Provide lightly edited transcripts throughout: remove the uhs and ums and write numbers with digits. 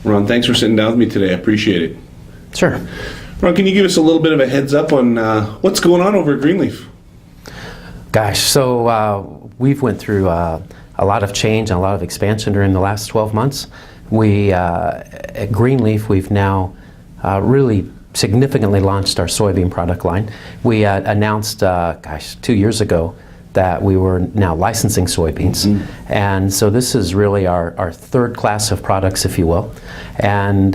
Ron, thanks for sitting down with me today. I appreciate it. Sure. Ron, can you give us a little bit of a heads up on what's going on over at Greenleaf? Gosh, so we've went through a lot of change and a lot of expansion during the last 12 months. We, at Greenleaf, we've now really significantly launched our soybean product line. We announced, 2 years ago that we were now licensing soybeans. Mm-hmm. And so this is really our third class of products, if you will. And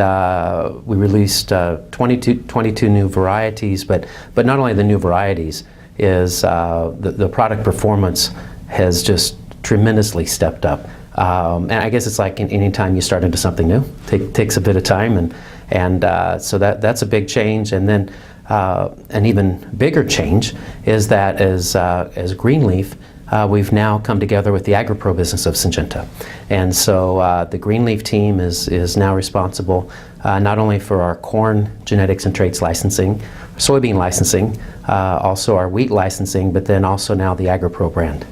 we released 22 new varieties, but not only the new varieties, is the product performance has just tremendously stepped up. And I guess it's like any time you start into something new, takes a bit of time, and so that's a big change. And then an even bigger change is that as Greenleaf, we've now come together with the AgriPro business of Syngenta. And so the Greenleaf team is now responsible not only for our corn genetics and traits licensing, soybean licensing, also our wheat licensing, but then also now the AgriPro brand.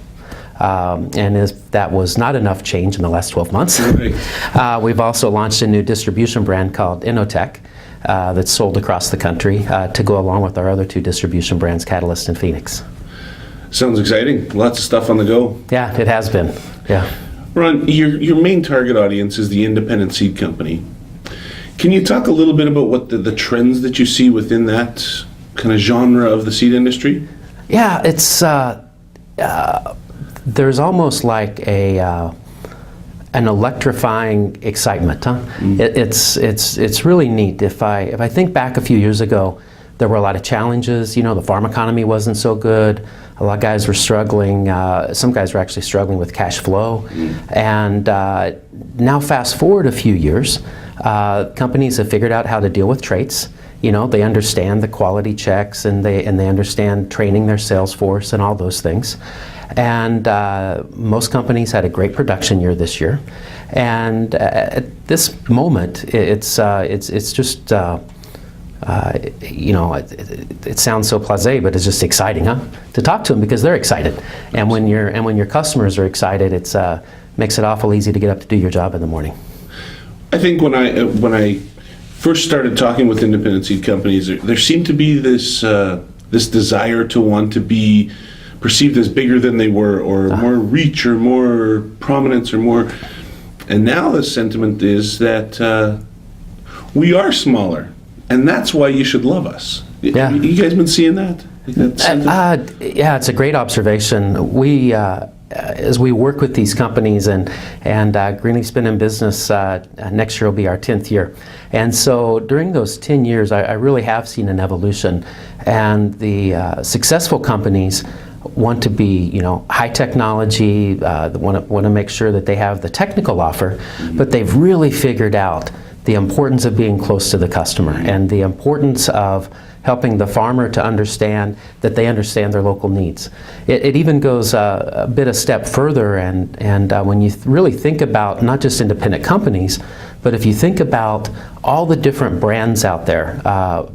And that was not enough change in the last 12 months. Right. We've also launched a new distribution brand called Innotech that's sold across the country to go along with our other two distribution brands, Catalyst and Phoenix. Sounds exciting. Lots of stuff on the go. Yeah, it has been. Yeah. Ron, your main target audience is the independent seed company. Can you talk a little bit about what the trends that you see within that kind of genre of the seed industry? Yeah, it's there's almost like an electrifying excitement, huh? Mm. It's really neat. If I think back a few years ago, there were a lot of challenges. You know, the farm economy wasn't so good. A lot of guys were struggling. Some guys were actually struggling with cash flow. Mm. And now fast forward a few years, companies have figured out how to deal with traits. You know, they understand the quality checks, and they understand training their sales force and all those things. And most companies had a great production year this year. And at this moment, it's just you know, it sounds so blasé, but it's just exciting, huh? To talk to them, because they're excited. And when your customers are excited, it's makes it awful easy to get up to do your job in the morning. I think when I first started talking with independent seed companies, there seemed to be this desire to want to be perceived as bigger than they were, or more reach, or more prominence, or more. And now the sentiment is that we are smaller, and that's why you should love us. Yeah. You guys been seeing that? Yeah, it's a great observation. We, as we work with these companies, and Greenleaf's been in business, next year will be our 10th year. And so during those 10 years, I really have seen an evolution. And the successful companies want to be, you know, high technology, want to make sure that they have the technical offer, but they've really figured out the importance of being close to the customer and the importance of helping the farmer to understand that they understand their local needs. It even goes a step further, and when you really think about not just independent companies, but if you think about all the different brands out there,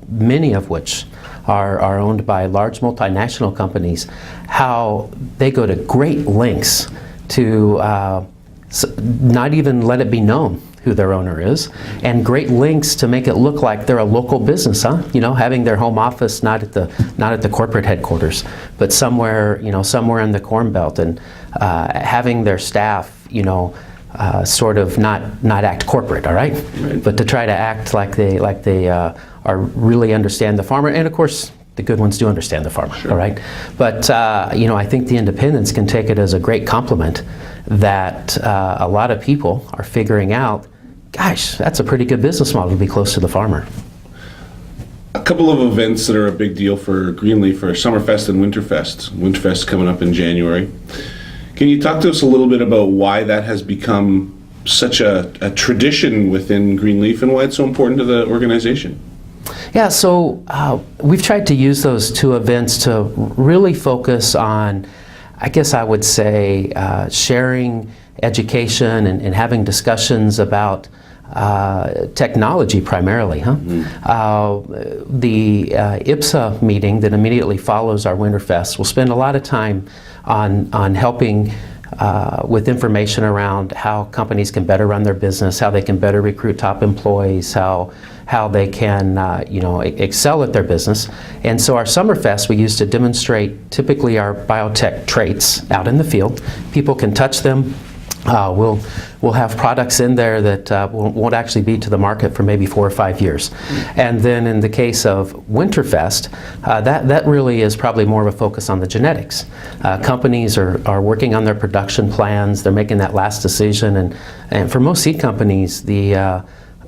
many of which are owned by large multinational companies, how they go to great lengths to not even let it be known who their owner is, and great lengths to make it look like they're a local business, huh? You know, having their home office not at the corporate headquarters, but somewhere, you know, somewhere in the Corn Belt, and having their staff, you know, sort of not act corporate, all right? Right, but to try to act like they are really understand the farmer, and of course the good ones do understand the farmer, sure. All right? But you know, I think the independents can take it as a great compliment that a lot of people are figuring out, gosh, that's a pretty good business model to be close to the farmer. A couple of events that are a big deal for Greenleaf are Summerfest and Winterfest. Winterfest coming up in January. Can you talk to us a little bit about why that has become such a tradition within Greenleaf and why it's so important to the organization? Yeah, so we've tried to use those two events to really focus on, I guess I would say, sharing education and having discussions about technology primarily, huh? Mm-hmm. The IPSA meeting that immediately follows our Winterfest will spend a lot of time on helping with information around how companies can better run their business, how they can better recruit top employees, how they can excel at their business. And so our Summerfest, we use to demonstrate typically our biotech traits out in the field. People can touch them. We'll have products in there that won't actually be to the market for maybe 4 or 5 years. And then in the case of Winterfest, that really is probably more of a focus on the genetics. Companies are working on their production plans, they're making that last decision, and for most seed companies,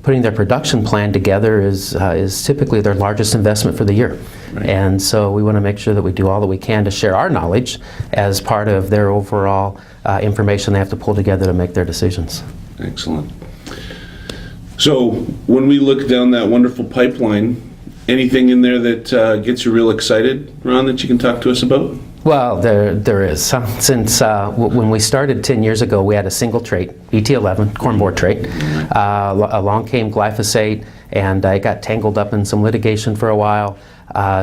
putting their production plan together is typically their largest investment for the year. Right. And so we want to make sure that we do all that we can to share our knowledge as part of their overall information they have to pull together to make their decisions. Excellent. So when we look down that wonderful pipeline, anything in there that gets you real excited, Ron, that you can talk to us about? Well, there is. Since when we started 10 years ago, we had a single trait, ET11, corn borer trait. Along came glyphosate, and it got tangled up in some litigation for a while.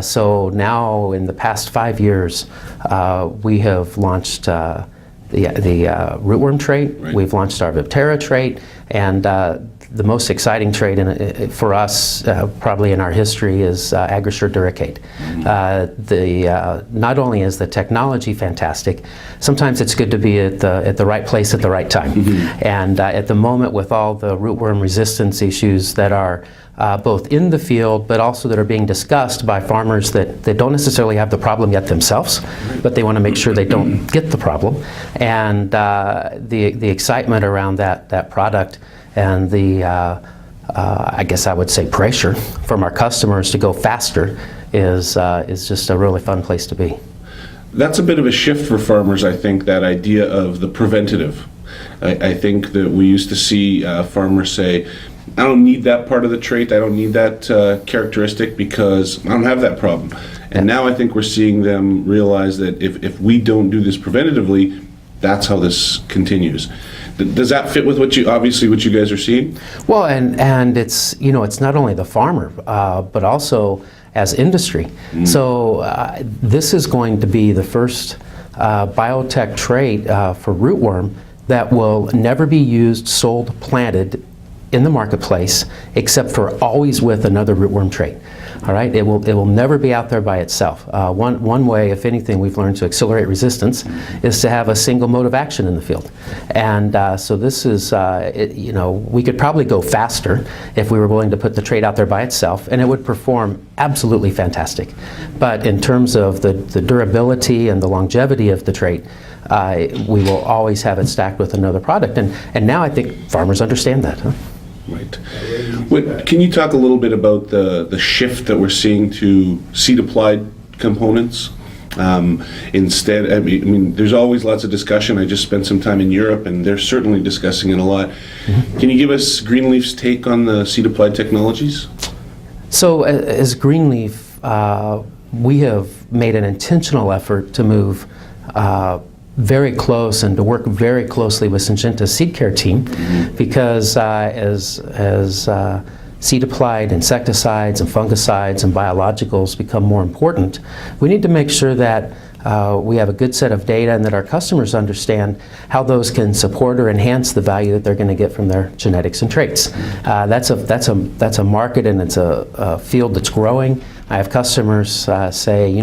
So now, in the past 5 years, we have launched the rootworm trait. Right. We've launched our Viptera trait, and the most exciting trait for us, probably in our history, is Agrosure Duracate. Not only is the technology fantastic, sometimes it's good to be at the right place at the right time. Mm-hmm. And at the moment, with all the rootworm resistance issues that are both in the field, but also that are being discussed by farmers that don't necessarily have the problem yet themselves, but they want to make sure they don't get the problem. And the excitement around that product, and I guess I would say pressure from our customers to go faster is just a really fun place to be. That's a bit of a shift for farmers, I think, that idea of the preventative. I think that we used to see farmers say, I don't need that part of the trait, I don't need that characteristic because I don't have that problem. And now I think we're seeing them realize that if we don't do this preventatively, that's how this continues. Does that fit with what you guys are seeing? Well, and it's not only the farmer, but also as industry. Mm. So this is going to be the first biotech trait for rootworm that will never be used, sold, planted in the marketplace, except for always with another rootworm trait. All right, it will never be out there by itself. One way, if anything, we've learned to accelerate resistance is to have a single mode of action in the field. And so this is, we could probably go faster if we were willing to put the trait out there by itself, and it would perform absolutely fantastic. But in terms of the durability and the longevity of the trait, we will always have it stacked with another product. And now I think farmers understand that. Huh? Right. Can you talk a little bit about the shift that we're seeing to seed-applied components? Instead, I mean, there's always lots of discussion. I just spent some time in Europe, and they're certainly discussing it a lot. Mm-hmm. Can you give us Greenleaf's take on the seed-applied technologies? So, as Greenleaf, we have made an intentional effort to move very close and to work very closely with Syngenta's seed care team, mm-hmm. because as seed-applied insecticides and fungicides and biologicals become more important, we need to make sure that we have a good set of data and that our customers understand how those can support or enhance the value that they're going to get from their genetics and traits. That's a market, and it's a field that's growing. I have customers say,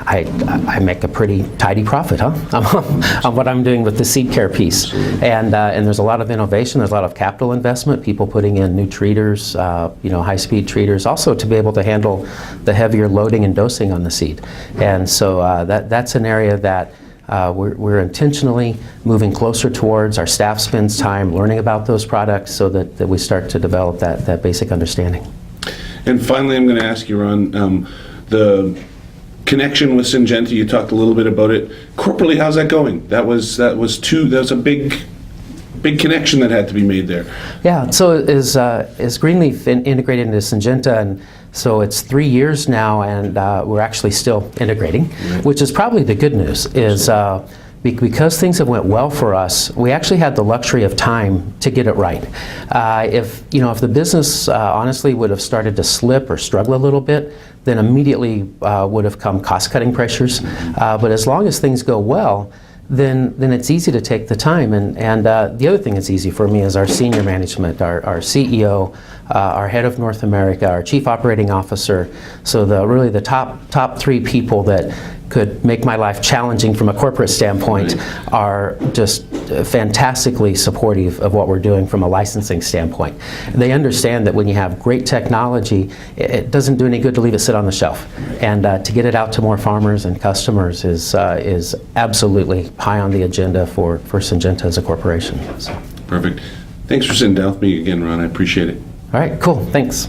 I make a pretty tidy profit, on what I'm doing with the seed care piece. And there's a lot of innovation, there's a lot of capital investment, people putting in new treaters, high-speed treaters, also to be able to handle the heavier loading and dosing on the seed. And so that's an area that we're intentionally moving closer towards. Our staff spends time learning about those products so that we start to develop that basic understanding. And finally, I'm going to ask you, Ron, the connection with Syngenta, you talked a little bit about it. Corporately, how's that going? That was a big connection that had to be made there. Yeah, so is Greenleaf integrated into Syngenta, and so it's 3 years now, and we're actually still integrating, right. Which is probably the good news, is because things have went well for us, we actually had the luxury of time to get it right. If the business honestly would have started to slip or struggle a little bit, then immediately would have come cost-cutting pressures. But as long as things go well, then it's easy to take the time. And the other thing that's easy for me is our senior management, our CEO, our head of North America, our chief operating officer. So really the top three people that could make my life challenging from a corporate standpoint are just fantastically supportive of what we're doing from a licensing standpoint. They understand that when you have great technology, it doesn't do any good to leave it sit on the shelf. And to get it out to more farmers and customers is absolutely high on the agenda for Syngenta as a corporation. So. Perfect. Thanks for sitting down with me again, Ron. I appreciate it. All right, cool. Thanks.